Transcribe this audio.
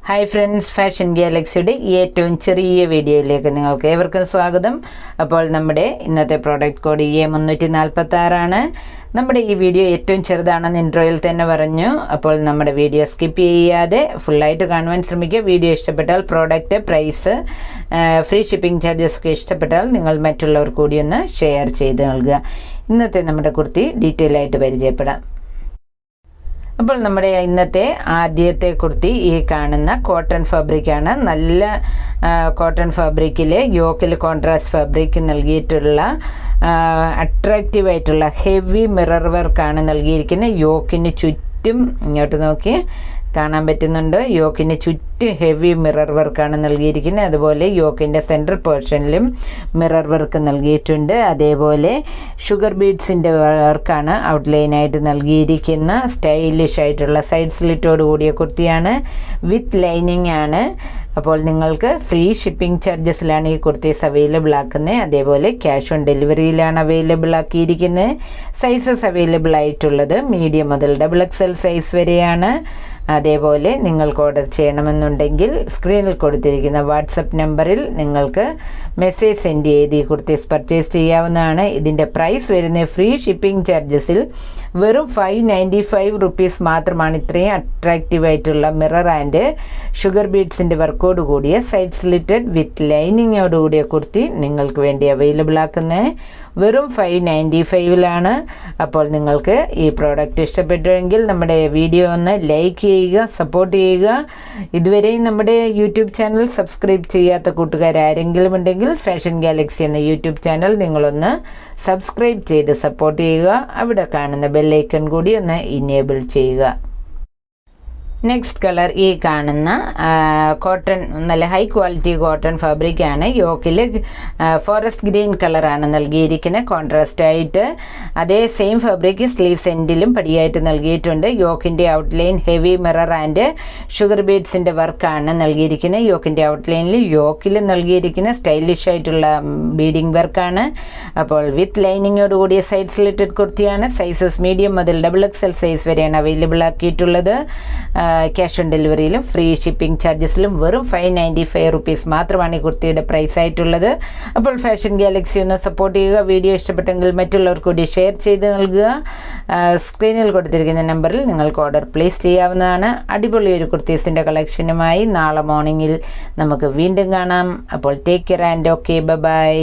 Hi friends, fashion ഗാലക്സിയുടെ ഏറ്റവും ചെറിയ വീഡിയോയിലേക്ക് നിങ്ങൾക്ക് ഏവർക്കും സ്വാഗതം. അപ്പോൾ നമ്മുടെ ഇന്നത്തെ പ്രോഡക്റ്റ് കോഡ് EA346 നമ്മുടെ ഈ വീഡിയോ ഏറ്റവും ചെറുതാണെന്ന് ഇൻട്രോയിൽ തന്നെ പറഞ്ഞു. അപ്പോൾ നമ്മുടെ വീഡിയോ സ്കിപ്പ് ചെയ്യാതെ ഫുള്ളായിട്ട് കാണുവാൻ ശ്രമിക്കുക. വീഡിയോ ഇഷ്ടപ്പെട്ടാൽ product, price, free shipping charges ഒക്കെ ഇഷ്ടപ്പെട്ടാൽ നിങ്ങൾ മറ്റുള്ളവർ കൂടി ഒന്ന് ഷെയർ ചെയ്ത് നൽകുക. ഇന്നത്തെ നമ്മുടെ കുർത്തി ഡീറ്റെയിൽ ആയിട്ട് പരിചയപ്പെടാം. അപ്പോൾ നമ്മുടെ ഇന്നത്തെ ആദ്യത്തെ കുർത്തി ഈ കാണുന്ന കോട്ടൺ ഫാബ്രിക്കാണ്. നല്ല കോട്ടൺ ഫാബ്രിക്കിൽ യോക്കിൽ കോൺട്രാസ്റ്റ് ഫാബ്രിക് നൽകിയിട്ടുള്ള അട്രാക്റ്റീവായിട്ടുള്ള ഹെവി മിറർ വർക്കാണ് നൽകിയിരിക്കുന്നത്. യോക്കിന് ചുറ്റും ഇങ്ങോട്ട് നോക്കി കാണാൻ പറ്റുന്നുണ്ട്. യോക്കിന് ചുറ്റും ഹെവി മിറർ വർക്കാണ് നൽകിയിരിക്കുന്നത്. അതുപോലെ യോക്കിൻ്റെ സെൻട്രൽ പോർഷനിലും മിറർ വർക്ക് നൽകിയിട്ടുണ്ട്. അതേപോലെ ഷുഗർ ബീഡ്സിൻ്റെ വർക്കാണ് ഔട്ട്ലൈനായിട്ട് നൽകിയിരിക്കുന്ന സ്റ്റൈലിഷ് ആയിട്ടുള്ള സൈഡ് സ്ലിറ്റോട് കൂടിയ കുർത്തിയാണ്. വിത്ത് ലൈനിങ് ആണ്. അപ്പോൾ നിങ്ങൾക്ക് ഫ്രീ ഷിപ്പിംഗ് ചാർജസിലാണ് ഈ കുർത്തീസ് അവൈലബിൾ ആക്കുന്നത്. അതേപോലെ ക്യാഷ് ഓൺ ഡെലിവറിയിലാണ് അവൈലബിൾ ആക്കിയിരിക്കുന്നത്. സൈസസ് അവൈലബിൾ ആയിട്ടുള്ളത് മീഡിയം മുതൽ XXL സൈസ് വരെയാണ്. അതേപോലെ നിങ്ങൾക്ക് ഓർഡർ ചെയ്യണമെന്നുണ്ടെങ്കിൽ സ്ക്രീനിൽ കൊടുത്തിരിക്കുന്ന വാട്സപ്പ് നമ്പറിൽ നിങ്ങൾക്ക് മെസ്സേജ് സെൻഡ് ചെയ്ത് ഈ കുർത്തീസ് പർച്ചേസ് ചെയ്യാവുന്നതാണ്. ഇതിൻ്റെ പ്രൈസ് വരുന്നത് ഫ്രീ ഷിപ്പിംഗ് ചാർജസിൽ വെറും 595 റുപ്പീസ് മാത്രമാണ്. ഇത്രയും അട്രാക്റ്റീവ് ആയിട്ടുള്ള മിറർ ആൻഡ് ഷുഗർ ബീഡ്സിൻ്റെ വർക്കോട് കൂടിയ സൈഡ് സ്ലിറ്റഡ് വിത്ത് ലൈനിങ്ങോട് കൂടിയ കുർത്തി നിങ്ങൾക്ക് വേണ്ടി അവൈലബിൾ ആക്കുന്നത് വെറും 595 അപ്പോൾ നിങ്ങൾക്ക് ഈ പ്രോഡക്റ്റ് ഇഷ്ടപ്പെട്ടുവെങ്കിൽ നമ്മുടെ വീഡിയോ ഒന്ന് ലൈക്ക് ചെയ്യുക, സപ്പോർട്ട് ചെയ്യുക. ഇതുവരെയും നമ്മുടെ യൂട്യൂബ് ചാനൽ സബ്സ്ക്രൈബ് ചെയ്യാത്ത കൂട്ടുകാരാരെങ്കിലും ഉണ്ടെങ്കിൽ ഫാഷൻ ഗാലക്സി എന്ന യൂട്യൂബ് ചാനൽ നിങ്ങളൊന്ന് സബ്സ്ക്രൈബ് ചെയ്ത് സപ്പോർട്ട് ചെയ്യുക. അവിടെ കാണുന്ന ബെല്ലൈക്കൺ കൂടി ഒന്ന് ഇനേബിൾ ചെയ്യുക. നെക്സ്റ്റ് കളർ ഈ കാണുന്ന കോട്ടൺ, നല്ല ഹൈ ക്വാളിറ്റി കോട്ടൺ ഫാബ്രിക്കാണ്. യോക്കിൽ ഫോറസ്റ്റ് ഗ്രീൻ കളറാണ് നൽകിയിരിക്കുന്നത് കോൺട്രാസ്റ്റ് ആയിട്ട്. അതേ സെയിം ഫാബ്രിക് സ്ലീവ്സ് എൻഡിലും പടിയായിട്ട് നൽകിയിട്ടുണ്ട്. യോക്കിൻ്റെ outline heavy mirror and sugar ബീഡ്സിൻ്റെ വർക്കാണ് നൽകിയിരിക്കുന്നത്. യോക്കിൻ്റെ ഔട്ട്ലൈനിൽ യോക്കിൽ നൽകിയിരിക്കുന്ന സ്റ്റൈലിഷ് ആയിട്ടുള്ള ബീഡിംഗ് വർക്കാണ്. അപ്പോൾ വിത്ത് ലൈനിങ്ങോട് കൂടിയ സൈഡ് സ്ലിറ്റഡ് കുർത്തിയാണ്. സൈസസ് മീഡിയം മുതൽ XXL സൈസ് വരെയാണ് അവൈലബിൾ ആക്കിയിട്ടുള്ളത്. ക്യാഷ് ഓൺ ഡെലിവറിയിലും ഫ്രീ ഷിപ്പിംഗ് ചാർജസിലും വെറും 595 റുപ്പീസ് മാത്രമാണ് ഈ കുർത്തിയുടെ പ്രൈസ് ആയിട്ടുള്ളത്. അപ്പോൾ ഫാഷൻ ഗാലക്സി ഒന്ന് സപ്പോർട്ട് ചെയ്യുക. വീഡിയോ ഇഷ്ടപ്പെട്ടെങ്കിൽ മറ്റുള്ളവർക്ക് കൂടി ഷെയർ ചെയ്ത് നൽകുക. സ്ക്രീനിൽ കൊടുത്തിരിക്കുന്ന നമ്പറിൽ നിങ്ങൾക്ക് ഓർഡർ പ്ലേസ് ചെയ്യാവുന്നതാണ്. അടിപൊളി ഒരു കുർത്തീസിൻ്റെ കളക്ഷനുമായി നാളെ മോർണിംഗിൽ നമുക്ക് വീണ്ടും കാണാം. അപ്പോൾ take care and okay, by.